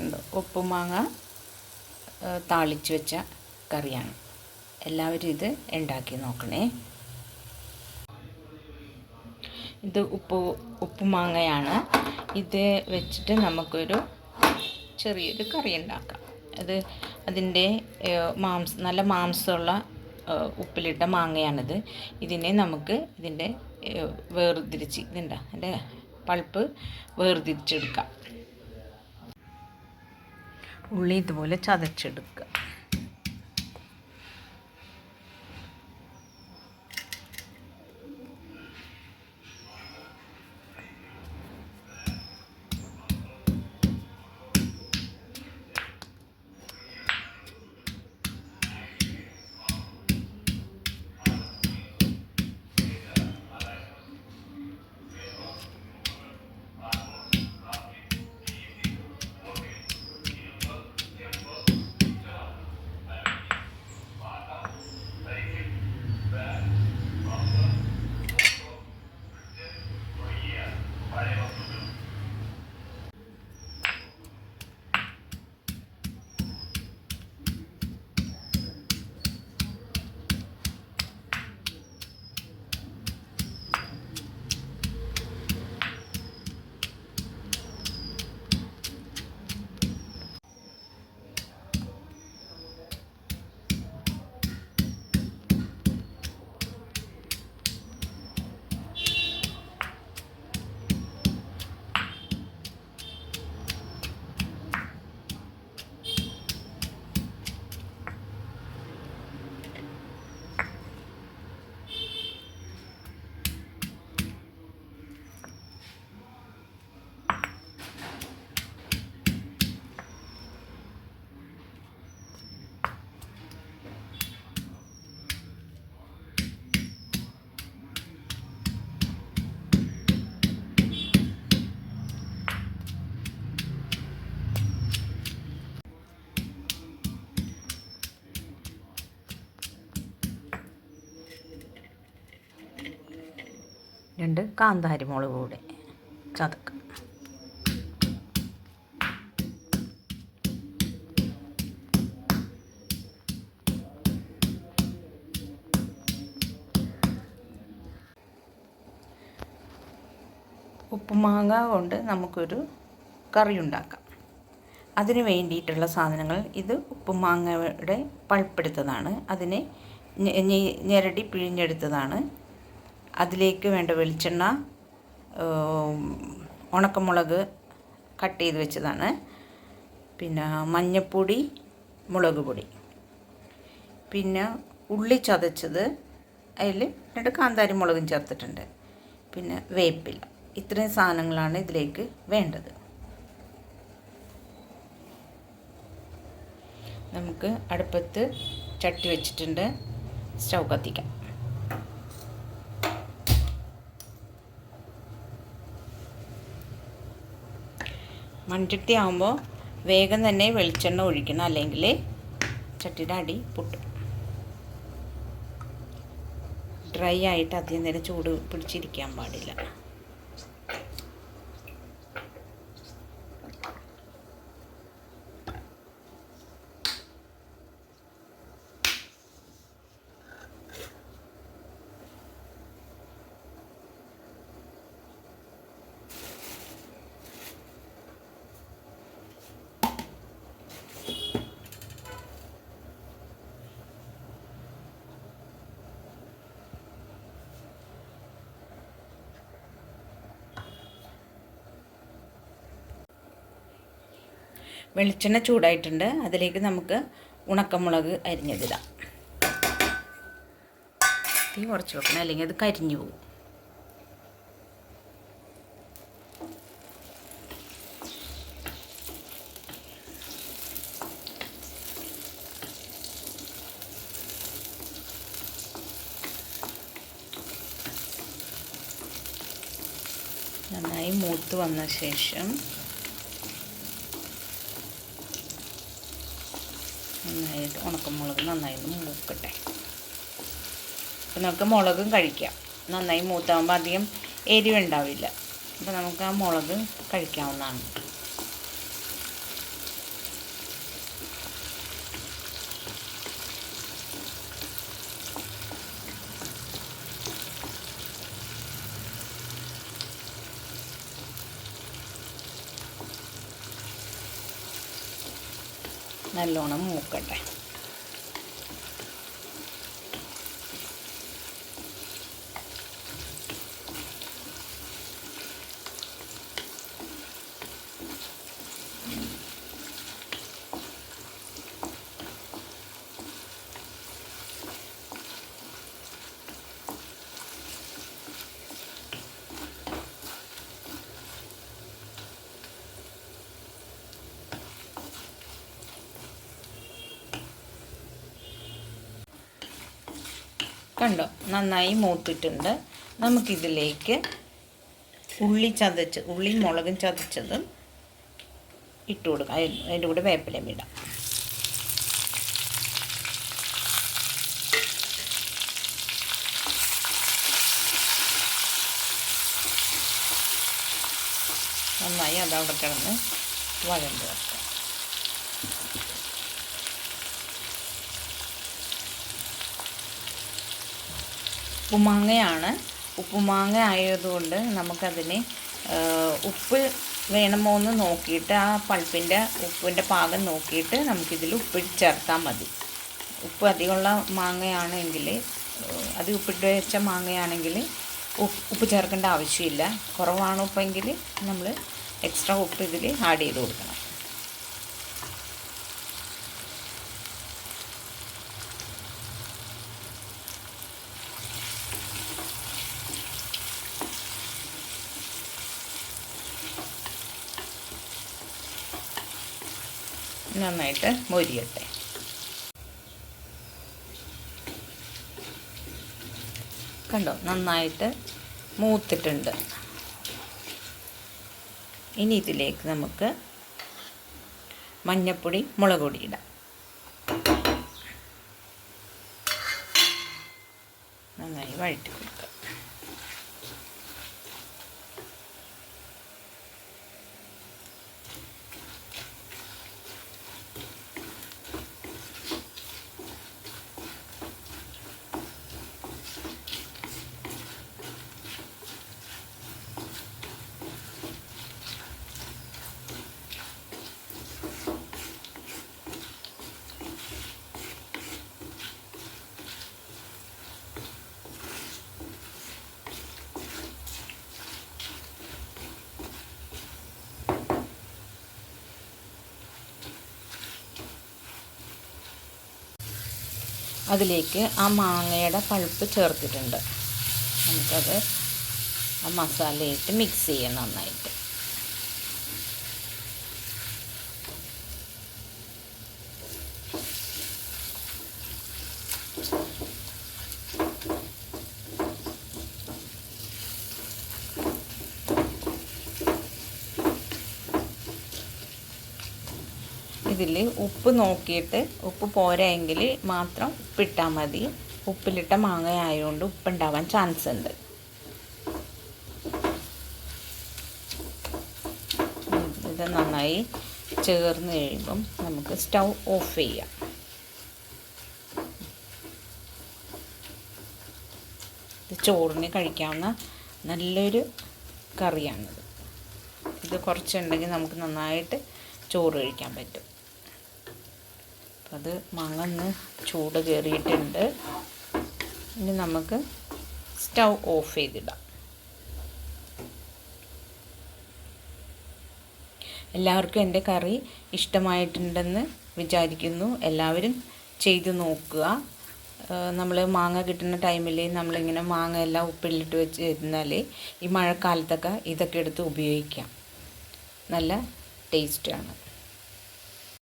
ഉണ്ട്. ഉപ്പുമാങ്ങ താളിച്ച് വെച്ച കറിയാണ്. എല്ലാവരും ഇത് ഉണ്ടാക്കി നോക്കണേ. ഇത് ഉപ്പുമാങ്ങയാണ്. ഇത് വെച്ചിട്ട് നമുക്കൊരു ചെറിയൊരു കറി ഉണ്ടാക്കാം. അതിൻ്റെ നല്ല മാംസമുള്ള ഉപ്പിലിട്ട മാങ്ങയാണിത്. ഇതിനെ നമുക്ക് ഇതിൻ്റെ അതിൻ്റെ പൾപ്പ് വേർതിരിച്ചെടുക്കാം. ഉള്ളി ഇതുപോലെ ചതച്ചെടുക്കുക. രണ്ട് കാന്താരി മുളക് കൂടെ ചതക്കുക. ഉപ്പുമാങ്ങ കൊണ്ട് നമുക്കൊരു കറി ഉണ്ടാക്കാം. അതിന് വേണ്ടിയിട്ടുള്ള സാധനങ്ങൾ: ഇത് ഉപ്പുമാങ്ങയുടെ പൾപ്പെടുത്തതാണ്, അതിനെ ഞെരടി പിഴിഞ്ഞെടുത്തതാണ്. അതിലേക്ക് വേണ്ട വെളിച്ചെണ്ണ, ഉണക്കമുളക് കട്ട് ചെയ്ത് വെച്ചതാണ്, പിന്നെ മഞ്ഞൾപ്പൊടി, മുളക് പൊടി, പിന്നെ ഉള്ളി ചതച്ചത്, അതിൽ 2 കാന്താരി മുളകും ചേർത്തിട്ടുണ്ട്, പിന്നെ വേപ്പില. ഇത്രയും സാധനങ്ങളാണ് ഇതിലേക്ക് വേണ്ടത്. നമുക്ക് അടുപ്പത്ത് ചട്ടി വെച്ചിട്ടുണ്ട്. സ്റ്റൗ കത്തിക്കാം. മൺചട്ടി ആകുമ്പോൾ വേഗം തന്നെ വെളിച്ചെണ്ണ ഒഴിക്കണം, അല്ലെങ്കിൽ ചട്ടിയുടെ അടി പൊട്ടും. ഡ്രൈ ആയിട്ട് അധികം നേരം ചൂട് പിടിച്ചിരിക്കാൻ പാടില്ല. വെളിച്ചെണ്ണ ചൂടായിട്ടുണ്ട്. അതിലേക്ക് നമുക്ക് ഉണക്കമുളക് അരിഞ്ഞതിടാം. തീ കുറച്ച് വെക്കണം, അല്ലെങ്കിൽ അത് കരിഞ്ഞു പോകും. നന്നായി മൂത്ത് വന്ന ശേഷം നന്നായിട്ട് ഉണക്കമുളക് നന്നായി മൂക്കട്ടെ. അപ്പോൾ നമുക്ക് മുളകും കഴിക്കാം. നന്നായി മൂത്താകുമ്പോൾ അധികം എരിവുണ്ടാവില്ല. അപ്പോൾ നമുക്ക് ആ മുളക് കഴിക്കാവുന്നതാണ്. നല്ലോണം മൂക്കട്ടെ. കണ്ടോ, നന്നായി മൂത്തിട്ടുണ്ട്. നമുക്കിതിലേക്ക് ഉള്ളിയും മുളകും ചതച്ചതും ഇട്ട് കൊടുക്കാം. അതിൻ്റെ കൂടെ വേപ്പിലയും ഇടാം. നന്നായി അതവിടെ കിടന്ന് വഴണ്ട് വെക്കാം. ഉപ്പുമാങ്ങയാണ്. ഉപ്പുമാങ്ങ ആയതുകൊണ്ട് നമുക്കതിന് ഉപ്പ് വേണമോ എന്ന് നോക്കിയിട്ട് ആ പൾപ്പിൻ്റെ ഉപ്പിൻ്റെ പാകം നോക്കിയിട്ട് നമുക്കിതിൽ ഉപ്പ് ചേർത്താൽ മതി. ഉപ്പ് അധികമുള്ള മാങ്ങയാണെങ്കിൽ, അത് ഉപ്പിട്ട് വെച്ച മാങ്ങയാണെങ്കിൽ ഉപ്പ് ചേർക്കേണ്ട ആവശ്യമില്ല. കുറവാണ് ഉപ്പെങ്കിൽ നമ്മൾ എക്സ്ട്രാ ഉപ്പ് ഇതിൽ ആഡ് ചെയ്ത് കൊടുക്കണം. നന്നായിട്ട് മൊരിയട്ടെ. കണ്ടോ, നന്നായിട്ട് മൂത്തിട്ടുണ്ട്. ഇനി ഇതിലേക്ക് നമുക്ക് മഞ്ഞൾപ്പൊടി, മുളക് പൊടി ഇടാം. നന്നായി വഴറ്റി കൊടുക്കുക. അതിലേക്ക് ആ മാങ്ങയുടെ പൾപ്പ് ചേർത്തിട്ടുണ്ട്. നമുക്കത് ആ മസാലയിട്ട് മിക്സ് ചെയ്യാം നന്നായിട്ട്. ഇതിൽ ഉപ്പ് നോക്കിയിട്ട്, ഉപ്പ് പോരായെങ്കിൽ മാത്രം ഉപ്പിട്ടാൽ മതി. ഉപ്പിലിട്ട മാങ്ങ ആയതുകൊണ്ട് ഉപ്പുണ്ടാവാൻ ചാൻസ് ഉണ്ട്. ഇത് നന്നായി ചേർന്ന് കഴിയുമ്പം നമുക്ക് സ്റ്റൗ ഓഫ് ചെയ്യാം. ഇത് ചോറിന് കഴിക്കാവുന്ന നല്ലൊരു കറിയാണിത്. ഇത് കുറച്ചുണ്ടെങ്കിൽ നമുക്ക് നന്നായിട്ട് ചോറ് കഴിക്കാൻ പറ്റും. അത് മാങ്ങന്ന് ചൂട് കയറിയിട്ടുണ്ട്. ഇനി നമുക്ക് സ്റ്റൗ ഓഫ് ചെയ്തിടാം. എല്ലാവർക്കും എൻ്റെ കറി ഇഷ്ടമായിട്ടുണ്ടെന്ന് വിചാരിക്കുന്നു. എല്ലാവരും ചെയ്ത് നോക്കുക. നമ്മൾ മാങ്ങ കിട്ടുന്ന ടൈമിൽ നമ്മളിങ്ങനെ മാങ്ങ എല്ലാം ഉപ്പിലിട്ട് വെച്ച് ഇരുന്നാൽ ഈ മഴക്കാലത്തൊക്കെ ഇതൊക്കെ എടുത്ത് ഉപയോഗിക്കാം. നല്ല ടേസ്റ്റാണ്.